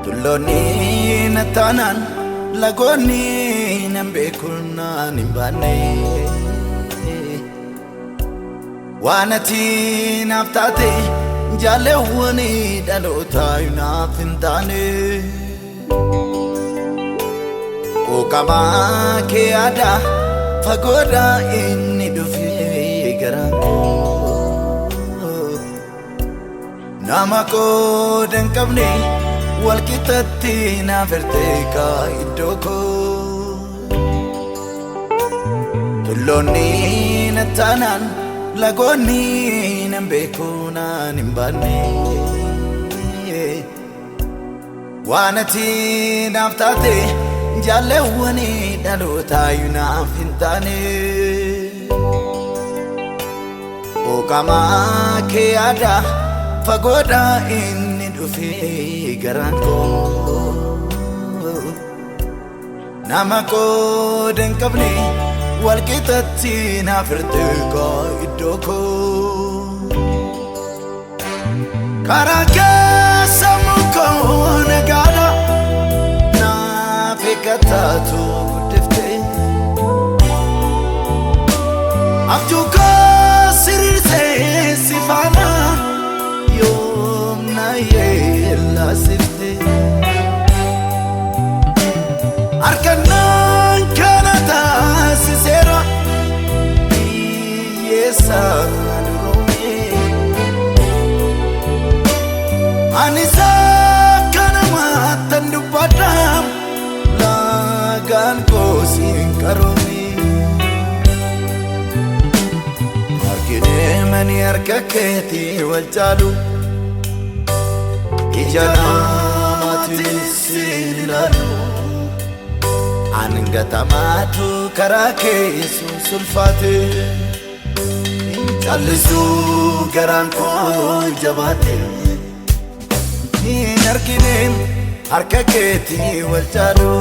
Tulloni natanan lagoni nambekuna nimbane Wanati naftate jalewani dalota yunafintane Okama ke ada fagoda inni dufi garango Namako denkabni walkitatti naferteka idoko Tulloni natanan lagoni nambekuna nimbane Wanati naftate jalewani dalota yunafintane Okama ke ada fagoda inni dufi garango Namako denkabni walkitatti naferteka idoko Karake samuko negada nafikatatu gudifte Aftuka sirirse sifana yom na yella sifte Arkanan kanata sisera yesa durome Anisa kanama tandupadam lagan ko sinkarumi Argine mani arkaketi waljalu Ijana matisilalu Angatamatu karake sulfate Jallisu garanko jabate Narkinem arkaketi waljalu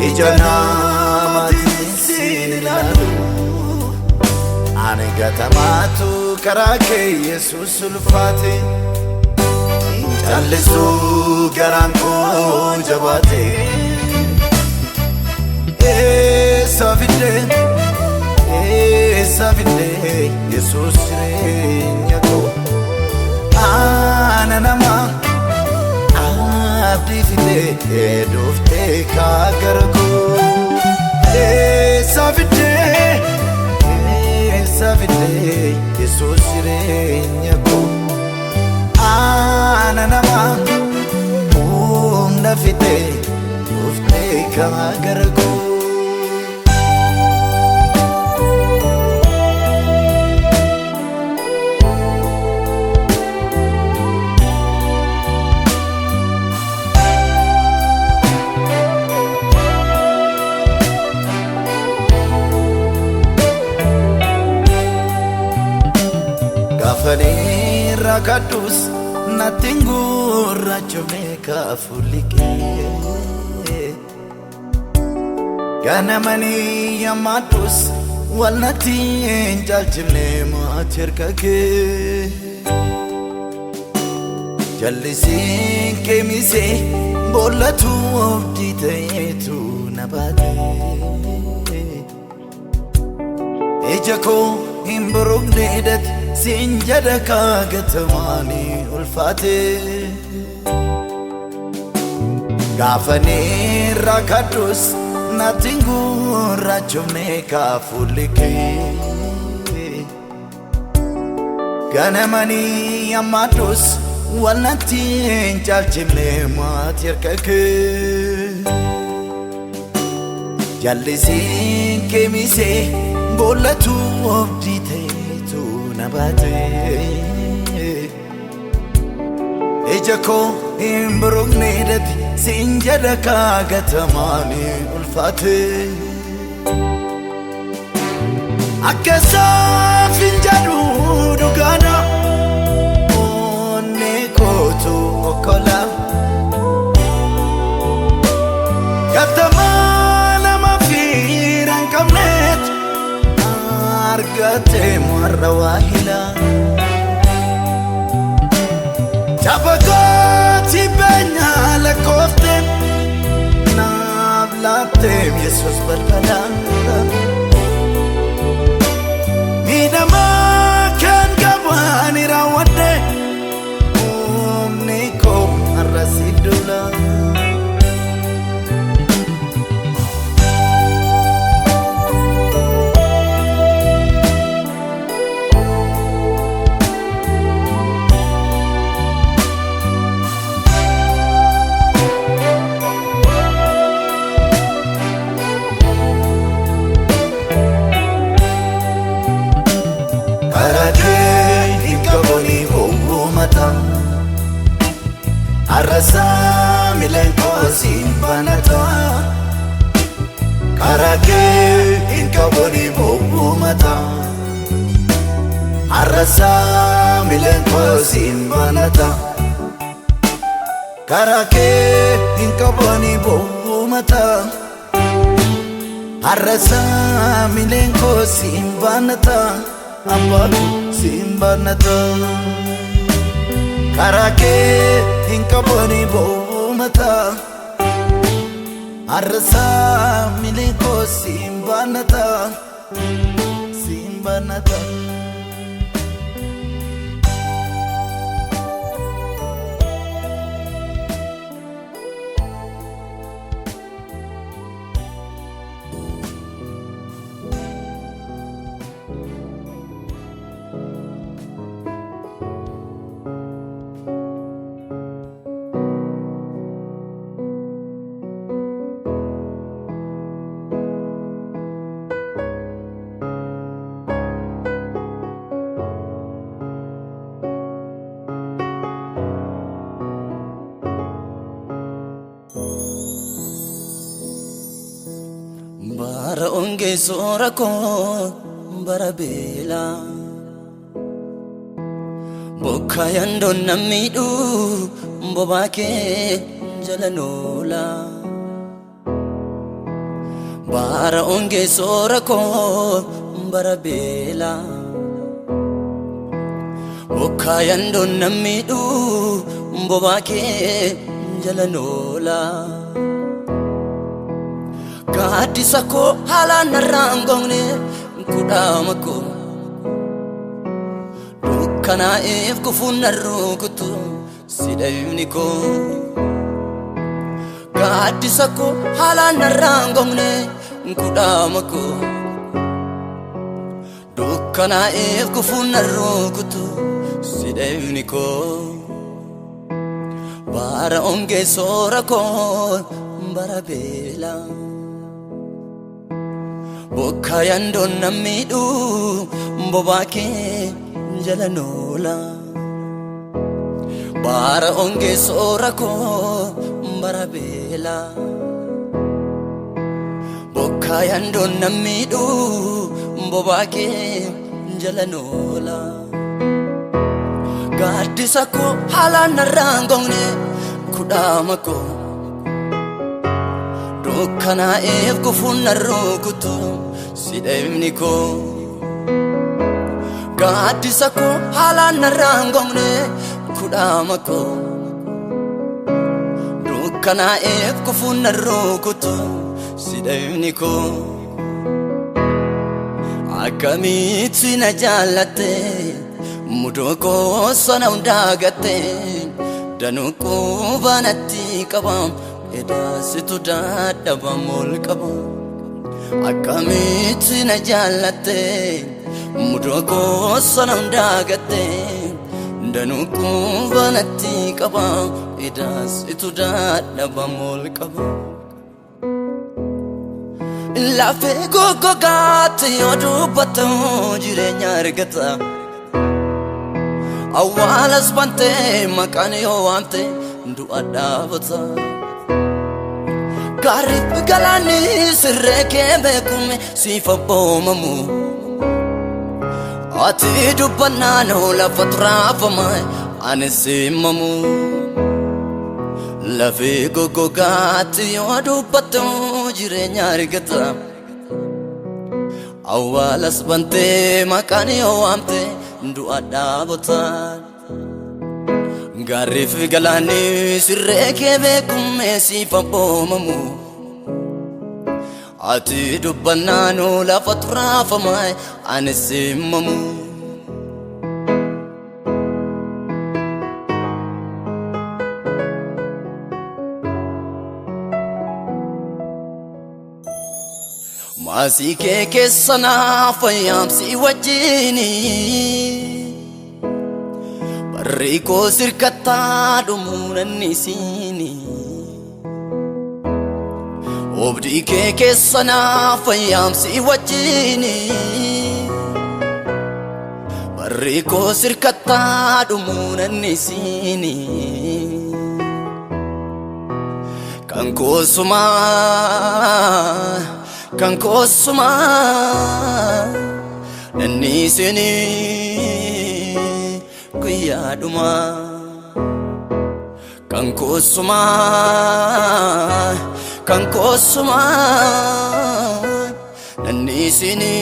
Ijana matisilalu Angatamatu karake sulfate Jallisu garanko jabate Savide Jesus renyako Ananama abdifide dofte kagarko Savide Jesus renyako Ananama nafide dofte kagarko Gafani rakadus natingura chomeka fulike Ganamani yamatus walnati jaljimne macherkake Jallisin kemise bolatu obditetu nabate Ejako imbrugnedet sinjadaka gatamani ulfate Gafani rakadus natingura chomeka fulike Ganamani yamatus walnati jaljimne macherkake Jallisin kemise bolatu obditetu nabate Ejako imbrugnedet sinjadaka gatamani ulfate Akasa finjadu dugana One kotu okola Gatamana mafiran kamnet Argate marra wahila Tabaka tibenya le kofte na blate Jesus balbala minama kan gabani rawade niko arasidula Arasa milenko simbanata Karake inkaboni mumata Arasa milenko simbanata Karake inkaboni mumata Arasa milenko simbanata Abaku simbanata Karake inkaboni bomata Arsa miliko simbanata Simbanata Bara onge sorako bara bela Bokayando namidu mbobake jalanola Bara onge sorako bara bela Bokayando namidu mbobake jalanola Gadisako hala narangongne kudamako Dukana if kufunarukutu sidayuniko Gadisako hala narangongne kudamako Dukana if kufunarukutu sidayuniko Bara onge sorako bara bela Bokayando namidu mbobake jalanola Bara onge sorako bara bela Bokayando namidu mbobake jalanola Gadisako hala narangongne kudamako Dukana if kufunarukutu sidayuniko Gadisako hala narangongne kudamako Dukana if kufunarukutu sidayuniko Akamiti na jalate mudoko sana undagate Danuko banati kabam Eda situ dada bamol kabo Akamiti na jalate Mudoko sanandagate Danuku vanati kaba Eda situ dada bamol kabo Lafe koko gati yodu bato jirenya argata Awalas bante makane yo ante ndu adavata Garip galani sirreke bekume sifa bomamu Ati dubanano la fatrafama anesimamu La figo gogati yodu bato jirenya argata Awalas bante makane yo ante ndu adavata Gaarif galaanni sirree kee beekummee siif abboomamu. Ati dubbannaanu lafa turaafamaa anis himamu. Maasii kee keessa naaf ayyaamsi wajjini. Barri koo sirkattaa dhumuu nannisini. Obdii kee keessa naaf ayyaamsi wajjini. Barri koo sirkattaa dhumuu nannisini. Kan koosumaa kan koosumaa nannisini guyyaa dhumaa. Kan koosumaa kan koosumaa nannisini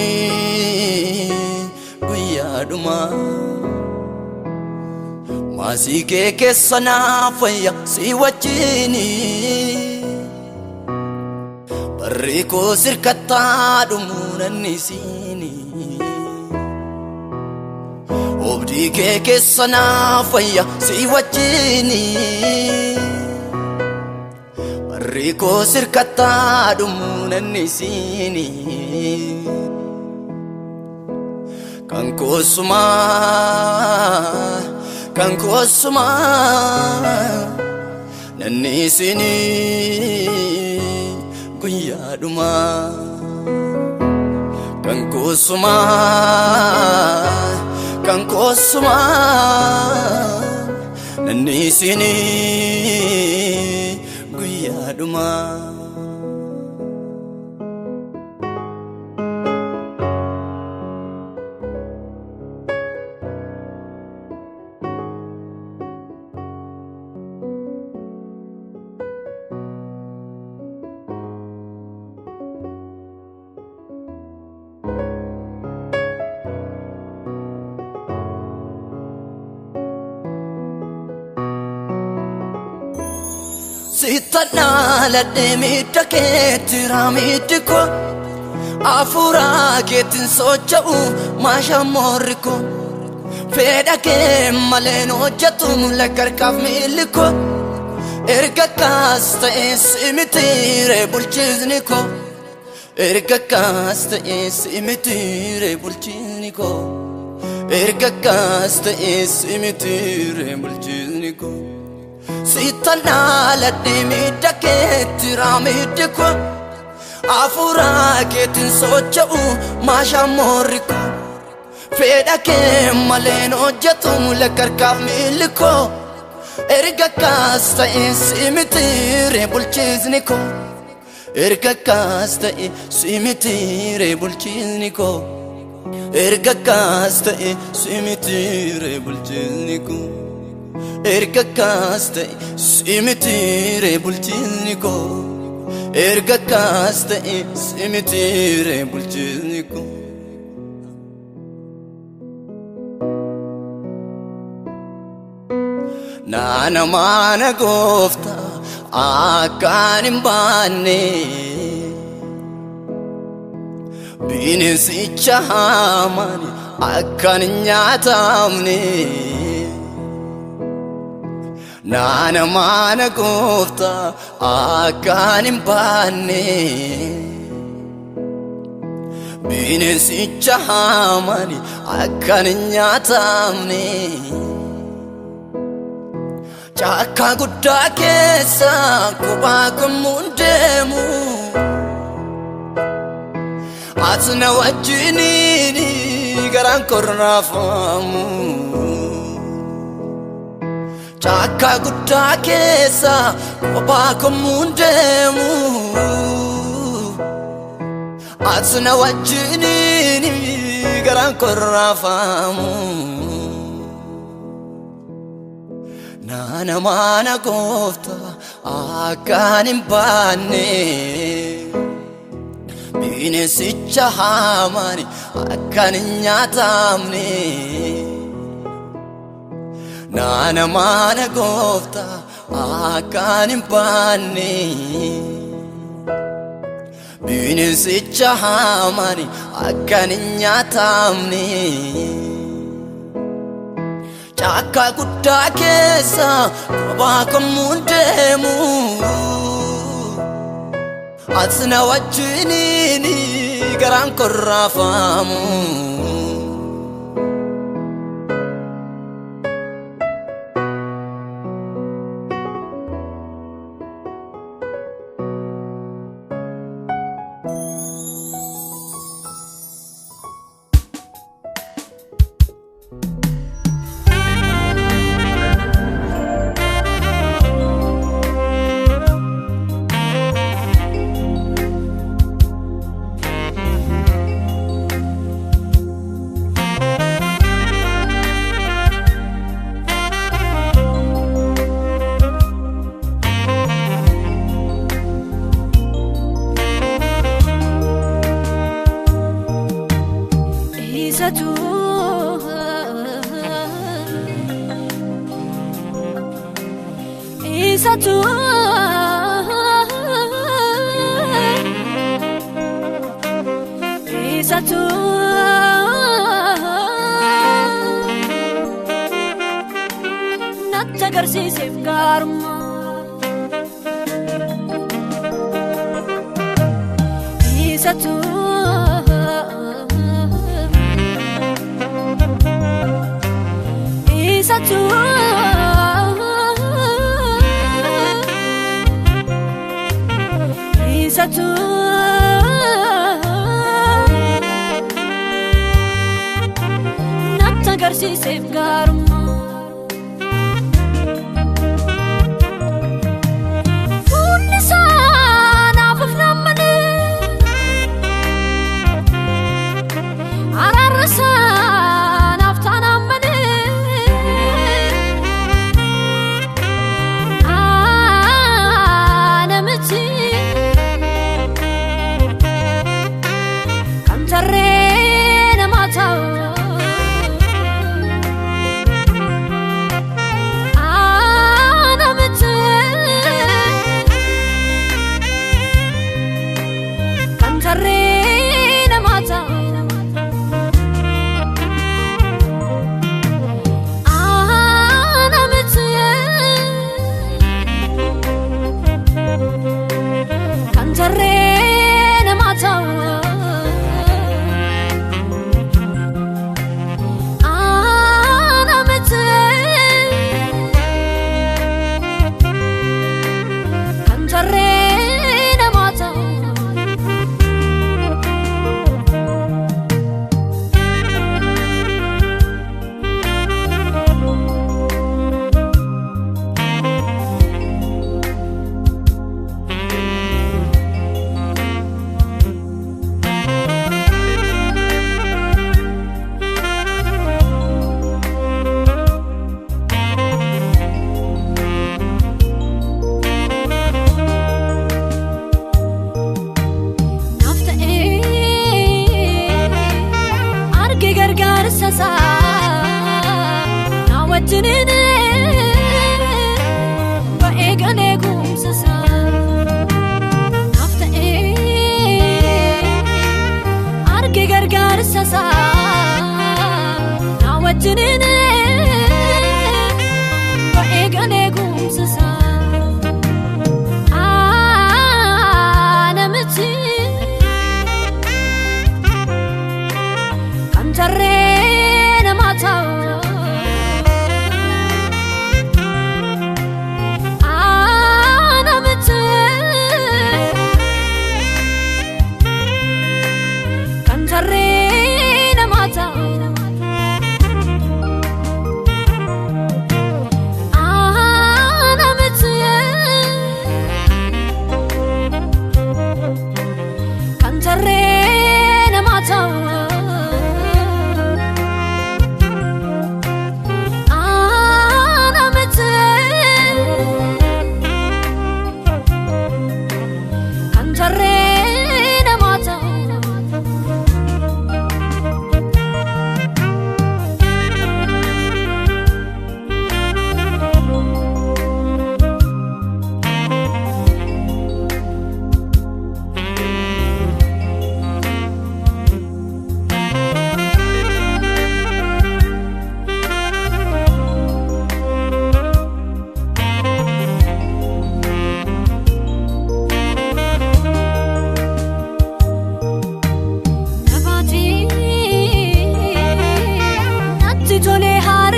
guyyaa dhumaa. Maasii kee keessa naaf ayyaamsi wajjini. Barri koo sirkattaa dhumuu nannisini. Obdii kee keessa naaf ayyaamsi wajjini. Barri koo sirkattaa dhumuu nannisini. Kan koosumaa kan koosumaa nannisini guyyaa dhumaa. Kan koosumaa kan koosumaa nannisini guyyaa dhumaa. Sitana ladde midda keetti raamiddi koo. Afuuraa keetiin socho'u maasha morri koo. Fedha kee malee hojjetu lakkarkaaf miilli koo. Erga kaas ta'ee simitiiree bulchiisni koo. Erga kaas ta'ee simitiiree bulchiisni koo. Erga kaas ta'ee simitiiree bulchiisni koo. Sitana ladde midda keetti raamiddi koo. Afuuraa keetiin socho'u maasha morri koo. Fedha kee malee hojjetu lakkarkaaf miilli koo. Erga kaas ta'ee simitiiree bulchiisni koo. Erga kaas ta'ee simitiiree bulchiisni koo. Erga kaas ta'ee simitiiree bulchiisni koo. Erga kaas ta'ee simitiiree bulchiisni koo. Erga kaas ta'ee simitiiree bulchiisni koo. Naana maana gooftaa akkaan hin baanne. Bineensicha hamaan akkaan hin nyaatamne. Naana maana gooftaa akkaan hin baanne. Bineensicha hamaan akkaan hin nyaatamne. Caakka guddaa keessa kophaa gommuun deemu. Ati na wajjiniini garaan koo raafamu. Caakka guddaa keessa kophaa gommuun deemu. Ati na wajjiniini garaan koo raafamu. Naana maana gooftaa akkaan hin baanne. Bineensicha hamaan akkaan hin nyaatamne. mana gofta akanim pani binisicha hamani akaninya tamni chaka gudda kesa roba kamundemu asna wajini garan korrafamu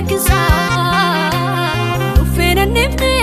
kisa ufena nifne